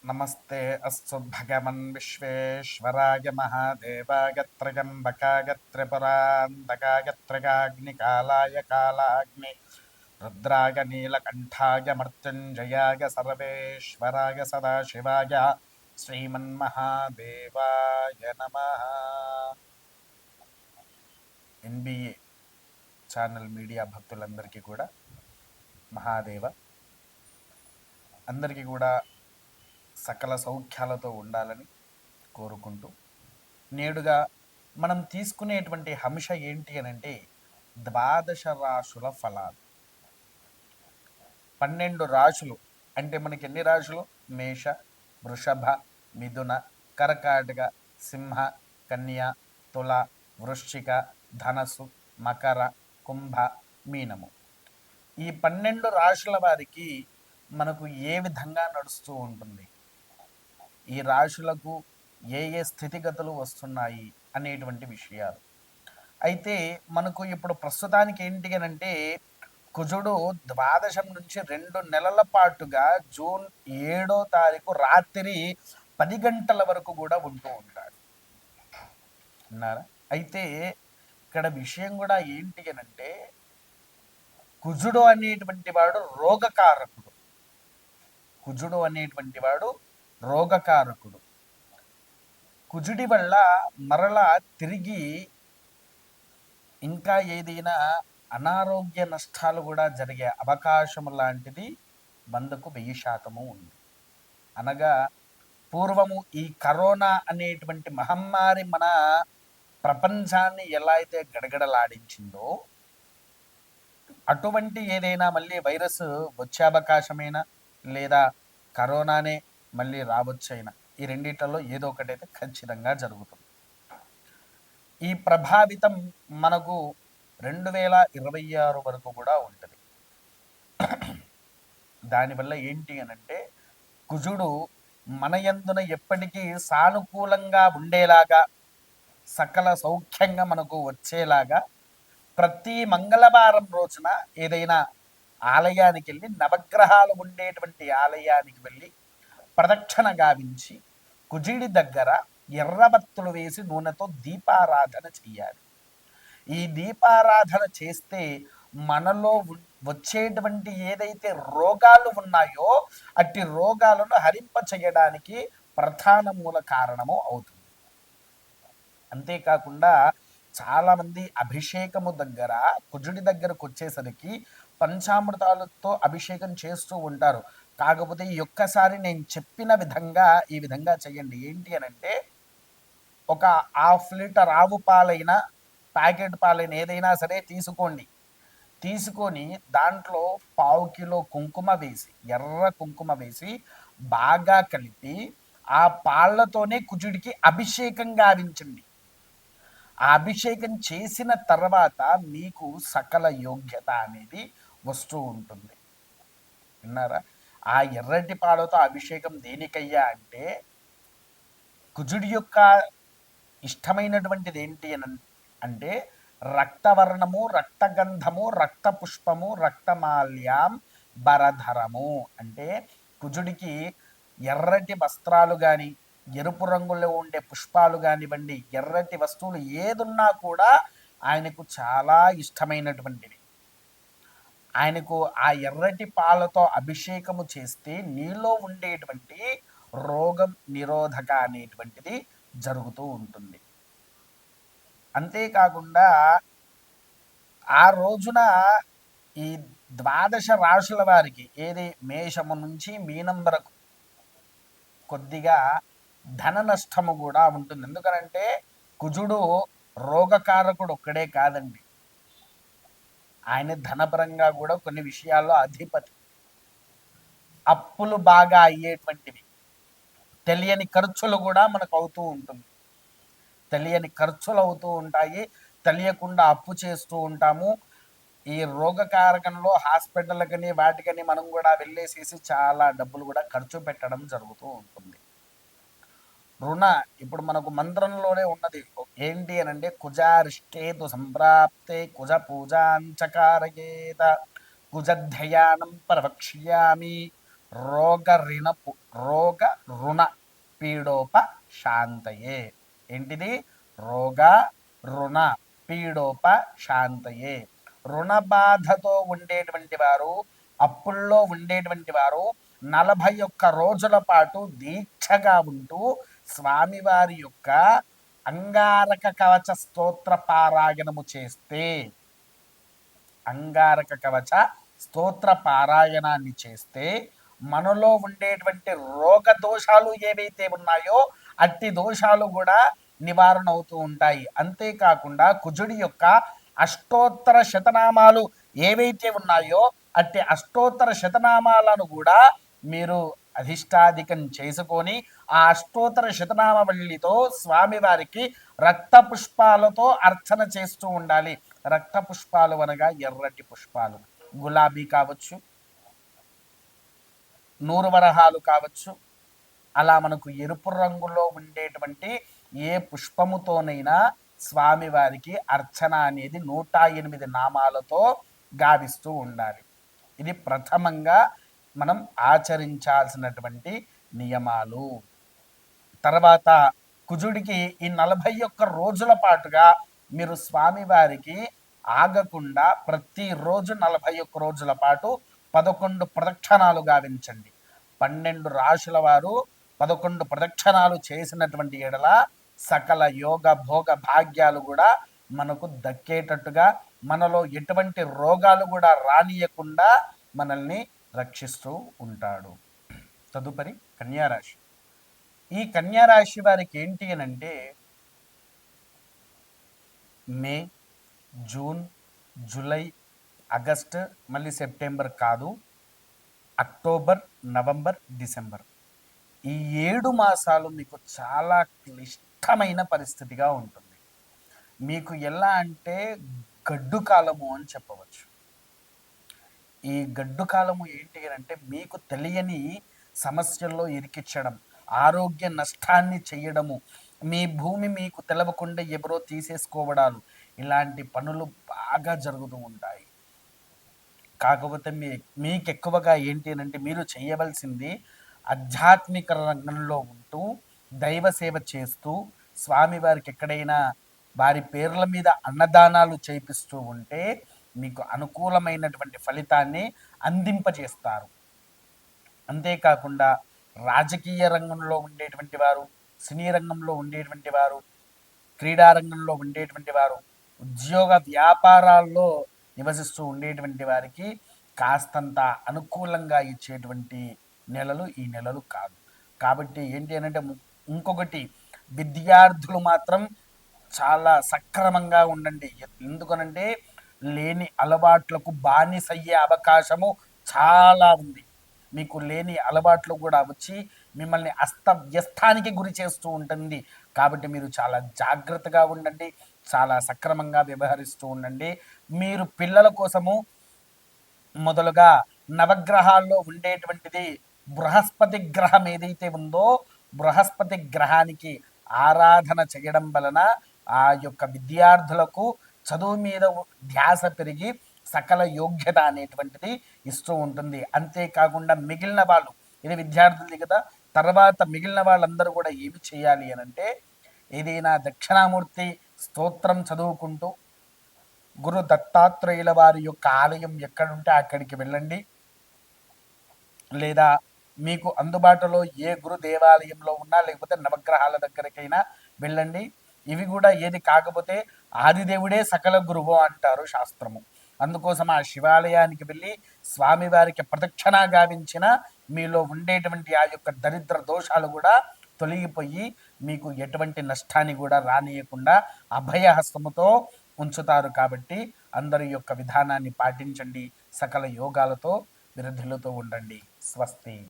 नमस्ते अस्तु भगवन् विश्वेश्वराय महादेवाय त्र्यम्बकाय त्रिपुरान्तकाय त्रिकाग्निकालाय कालाग्नि रुद्राय नीलकण्ठाय मृत्युञ्जयाय सर्वेश्वराय सदाशिवाय श्रीमन्महादेवाय नमः। ఎన్బిఏ ఛానల్ మీడియా భక్తులందరికీ కూడా మహాదేవ అందరికీ కూడా సకల సౌఖ్యాలతో ఉండాలని కోరుకుంటూ నేడుగా మనం తీసుకునేటువంటి అంశ ఏంటి అని అంటే ద్వాదశ రాశుల ఫలాలు. 12 రాశులు అంటే మనకి ఎన్ని రాశులు? మేష, వృషభ, మిథున, కర్కాటక, సింహ, కన్య, తుల, వృశ్చిక, ధనస్సు, మకర, కుంభ, మీనము. ఈ 12 రాశుల వారికి మనకు ఏ విధంగా నడుస్తూ ఉంటుంది, ఈ రాశులకు ఏ ఏ స్థితిగతులు వస్తున్నాయి అనేటువంటి విషయాలు. అయితే మనకు ఇప్పుడు ప్రస్తుతానికి ఏంటి అని అంటే కుజుడు ద్వాదశం నుంచి 2 నెలల పాటుగా జూన్ 7వ తారీఖు రాత్రి 10 గంటల వరకు కూడా ఉంటూ ఉంటాడు అన్నారా. అయితే ఇక్కడ విషయం కూడా ఏంటి అని అంటే కుజుడు అనేటువంటి వాడు రోగకారకుడు. కుజుడు అనేటువంటి వాడు రోగకారకుడు. కుజుడి వల్ల మరలా తిరిగి ఇంకా ఏదైనా అనారోగ్య నష్టాలు కూడా జరిగే అవకాశం లాంటిది 100కు 1000% ఉంది. అనగా పూర్వము ఈ కరోనా అనేటువంటి మహమ్మారి మన ప్రపంచాన్ని ఎలా అయితే గడగడలాడించిందో అటువంటి ఏదైనా మళ్ళీ వైరస్ వచ్చే అవకాశమైనా లేదా కరోనానే మళ్ళీ రావచ్చైనా ఈ రెండిట్లలో ఏదో ఒకటైతే ఖచ్చితంగా జరుగుతుంది. ఈ ప్రభావితం మనకు 2026 వరకు కూడా ఉంటుంది. దానివల్ల ఏంటి అనంటే కుజుడు మన యందున ఎప్పటికీ సానుకూలంగా ఉండేలాగా సకల సౌఖ్యంగా మనకు వచ్చేలాగా ప్రతి మంగళవారం రోజున ఏదైనా ఆలయానికి వెళ్ళి నవగ్రహాలు ఉండేటువంటి ఆలయానికి వెళ్ళి ప్రదక్షిణ గావించి కుజుడి దగ్గర ఎర్రబత్తులు వేసి నూనెతో దీపారాధన చెయ్యాలి. ఈ దీపారాధన చేస్తే మనలో వచ్చేటువంటి ఏదైతే రోగాలు ఉన్నాయో అట్టి రోగాలను హరింప చేయడానికి ప్రధాన మూల కారణము అవుతుంది. అంతేకాకుండా చాలామంది అభిషేకము దగ్గర కుజుడి దగ్గరకు వచ్చేసరికి పంచామృతాలతో అభిషేకం చేస్తూ ఉంటారు. కాకపోతే ఈ ఒక్కసారి నేను చెప్పిన విధంగా ఈ విధంగా చేయండి. ఏంటి అనంటే ఒక 1/2 లీటర్ ఆవు పాలైనా ప్యాకెట్ పాలైనా ఏదైనా సరే తీసుకోండి. తీసుకొని దాంట్లో 1/2 కిలో కుంకుమ వేసి ఎర్ర కుంకుమ వేసి బాగా కలిపి ఆ పాళ్లతోనే కుజుడికి అభిషేకం గావించండి. ఆ అభిషేకం చేసిన తర్వాత మీకు సకల యోగ్యత అనేది వస్తూ ఉంటుంది. విన్నారా? ఆ ఎర్రటి పాలతో అభిషేకం దేనికయ్యా అంటే కుజుడి యొక్క ఇష్టమైనటువంటిది ఏంటి అని అంటే రక్తవర్ణము, రక్తగంధము, రక్తపుష్పము, రక్తమాల్యం, బరధరము. అంటే కుజుడికి ఎర్రటి వస్త్రాలు కానీ ఎరుపు రంగులో ఉండే పుష్పాలు కానివ్వండి, ఎర్రటి వస్తువులు ఏదున్నా కూడా ఆయనకు చాలా ఇష్టమైనటువంటివి. ఆయనకు ఆ ఎర్రటి పాలతో అభిషేకము చేస్తే నీలో ఉండేటువంటి రోగం నిరోధక అనేటువంటిది జరుగుతూ ఉంటుంది. అంతేకాకుండా ఆ రోజున ఈ ద్వాదశ రాశుల వారికి ఏది మేషము నుంచి మీనం వరకు కొద్దిగా ధన నష్టము కూడా ఉంటుంది. ఎందుకనంటే కుజుడు రోగకారకుడు ఒక్కడే కాదండి, ఆయన ధనపరంగా కూడా కొన్ని విషయాల్లో అధిపతి. అప్పులు బాగా అయ్యేటువంటివి, తెలియని ఖర్చులు కూడా మనకు అవుతూ ఉంటుంది. తెలియని ఖర్చులు అవుతూ ఉంటాయి, తెలియకుండా అప్పు చేస్తూ ఉంటాము. ఈ రోగకారకంలో హాస్పిటల్కని వాటికని మనం కూడా వెళ్ళేసేసి చాలా డబ్బులు కూడా ఖర్చు పెట్టడం జరుగుతూ ఉంటుంది. రుణ ఇప్పుడు మనకు మంత్రంలోనే ఉన్నది ఏంటి అని అంటే కుజారిష్టేతు సంప్రాప్తే కుజ పూజాంచకారయేత కుజధ్యానం ప్రవక్ష్యామి రోగ రిణ రోగ రుణ పీడోప శాంతయే. ఏంటిది? రోగ రుణ పీడోప శాంతయే. రుణ బాధతో ఉండేటువంటి వారు, అప్పుల్లో ఉండేటువంటి వారు 41 రోజుల పాటు దీక్షగా ఉంటూ స్వామివారి యొక్క అంగారక కవచ స్తోత్ర పారాయణము చేస్తే, అంగారక కవచ స్తోత్ర పారాయణాన్ని చేస్తే మనలో ఉండేటువంటి రోగ దోషాలు ఏవైతే ఉన్నాయో అట్టి దోషాలు కూడా నివారణ అవుతూ ఉంటాయి. అంతేకాకుండా కుజుడి యొక్క అష్టోత్తర శతనామాలు ఏవైతే ఉన్నాయో అట్టి అష్టోత్తర శతనామాలను కూడా మీరు అధిష్టాధికం చేసుకొని ఆ అష్టోత్తర శతనామవళితో స్వామివారికి రక్త పుష్పాలతో అర్చన చేస్తూ ఉండాలి. రక్త పుష్పాలు అనగా ఎర్రటి పుష్పాలు, గులాబీ కావచ్చు, నూరువరహాలు కావచ్చు, అలా మనకు ఎరుపు రంగులో ఉండేటువంటి ఏ పుష్పముతోనైనా స్వామివారికి అర్చన అనేది 108 నామాలతో గావిస్తూ ఉండాలి. ఇది ప్రథమంగా మనం ఆచరించాల్సినటువంటి నియమాలు. తర్వాత కుజుడికి ఈ 41 రోజుల పాటుగా మీరు స్వామివారికి ఆగకుండా ప్రతిరోజు 41 రోజుల పాటు 11 ప్రదక్షిణాలు గావించండి. 12 రాశుల వారు 11 ప్రదక్షిణాలు చేసినటువంటి ఎడల సకల యోగ భోగ భాగ్యాలు కూడా మనకు దక్కేటట్టుగా, మనలో ఎటువంటి రోగాలు కూడా రానియకుండా మనల్ని రక్షిస్తూ ఉంటాడు. తదుపరి కన్యారాశి. ఈ కన్యారాశి వారికి ఏంటి అని అంటే మే, జూన్, జూలై, ఆగస్ట్, మళ్ళీ సెప్టెంబర్ కాదు, అక్టోబర్, నవంబర్, డిసెంబర్, ఈ 7 మాసాలు మీకు చాలా క్లిష్టమైన పరిస్థితిగా ఉంటుంది. మీకు ఎలా అంటే గడ్డు కాలము అని చెప్పవచ్చు. ఈ గడ్డు కాలము ఏంటి అంటే మీకు తెలియని సమస్యల్లో ఇరికించడం, ఆరోగ్య నష్టాన్ని చేయడము, మీ భూమి మీకు తెలవకుండా ఎవరో తీసేసుకోవడాలు, ఇలాంటి పనులు బాగా జరుగుతూ ఉంటాయి. కాకపోతే మీకు ఎక్కువగా ఏంటి అంటే మీరు చేయవలసింది ఆధ్యాత్మిక రంగంలో ఉంటూ దైవ సేవ చేస్తూ స్వామివారికి ఎక్కడైనా వారి పేర్ల మీద అన్నదానాలు చేపిస్తూ ఉంటే మీకు అనుకూలమైనటువంటి ఫలితాన్ని అందింపజేస్తారు. అంతేకాకుండా రాజకీయ రంగంలో ఉండేటువంటి వారు, సినీ రంగంలో ఉండేటువంటి వారు, క్రీడారంగంలో ఉండేటువంటి వారు, ఉద్యోగ వ్యాపారాల్లో నివసిస్తూ ఉండేటువంటి వారికి కాస్తంత అనుకూలంగా ఇచ్చేటువంటి నెలలు ఈ నెలలు కాదు. కాబట్టి ఏంటి అంటే ఇంకొకటి, విద్యార్థులు మాత్రం చాలా సక్రమంగా ఉండండి. ఎందుకనంటే లేని అలవాట్లకు బానిసయ్యే అవకాశము చాలా ఉంది. మీకు లేని అలవాట్లు కూడా వచ్చి మిమ్మల్ని అస్తవ్యస్తానికి గురి చేస్తూ ఉంటుంది. కాబట్టి మీరు చాలా జాగ్రత్తగా ఉండండి, చాలా సక్రమంగా వ్యవహరిస్తూ ఉండండి. మీరు పిల్లల కోసము మొదలుగా నవగ్రహాల్లో ఉండేటువంటిది బృహస్పతి గ్రహం ఏదైతే ఉందో బృహస్పతి గ్రహానికి ఆరాధన చేయడం వలన ఆ యొక్క విద్యార్థులకు చదువు మీద ధ్యాస పెరిగి సకల యోగ్యత అనేటువంటిది ఇస్తూ ఉంటుంది. అంతేకాకుండా మిగిలిన వాళ్ళు, ఇది విద్యార్థులది కదా, తర్వాత మిగిలిన వాళ్ళందరూ కూడా ఏమి చేయాలి అని అంటే ఏదైనా దక్షిణామూర్తి స్తోత్రం చదువుకుంటూ గురు దత్తాత్రేయుల వారి యొక్క ఆలయం ఎక్కడుంటే అక్కడికి వెళ్ళండి. లేదా మీకు అందుబాటులో ఏ గురు దేవాలయంలో ఉన్నా లేకపోతే నవగ్రహాల దగ్గరికైనా వెళ్ళండి. ఇవి కూడా ఏది కాకపోతే ఆదిదేవుడే సకల గురువు అంటారు శాస్త్రము. అందుకోసం ఆ శివాలయానికి వెళ్ళి స్వామివారికి ప్రదక్షిణ గావించిన మీలో ఉండేటువంటి ఆ యొక్క దరిద్ర దోషాలు కూడా తొలగిపోయి మీకు ఎటువంటి నష్టాన్ని కూడా రానియకుండా అభయహస్తముతో ఉంచుతారు. కాబట్టి అందరి యొక్క విధానాన్ని పాటించండి, సకల యోగాలతో విరుద్ధులతో ఉండండి. స్వస్తి.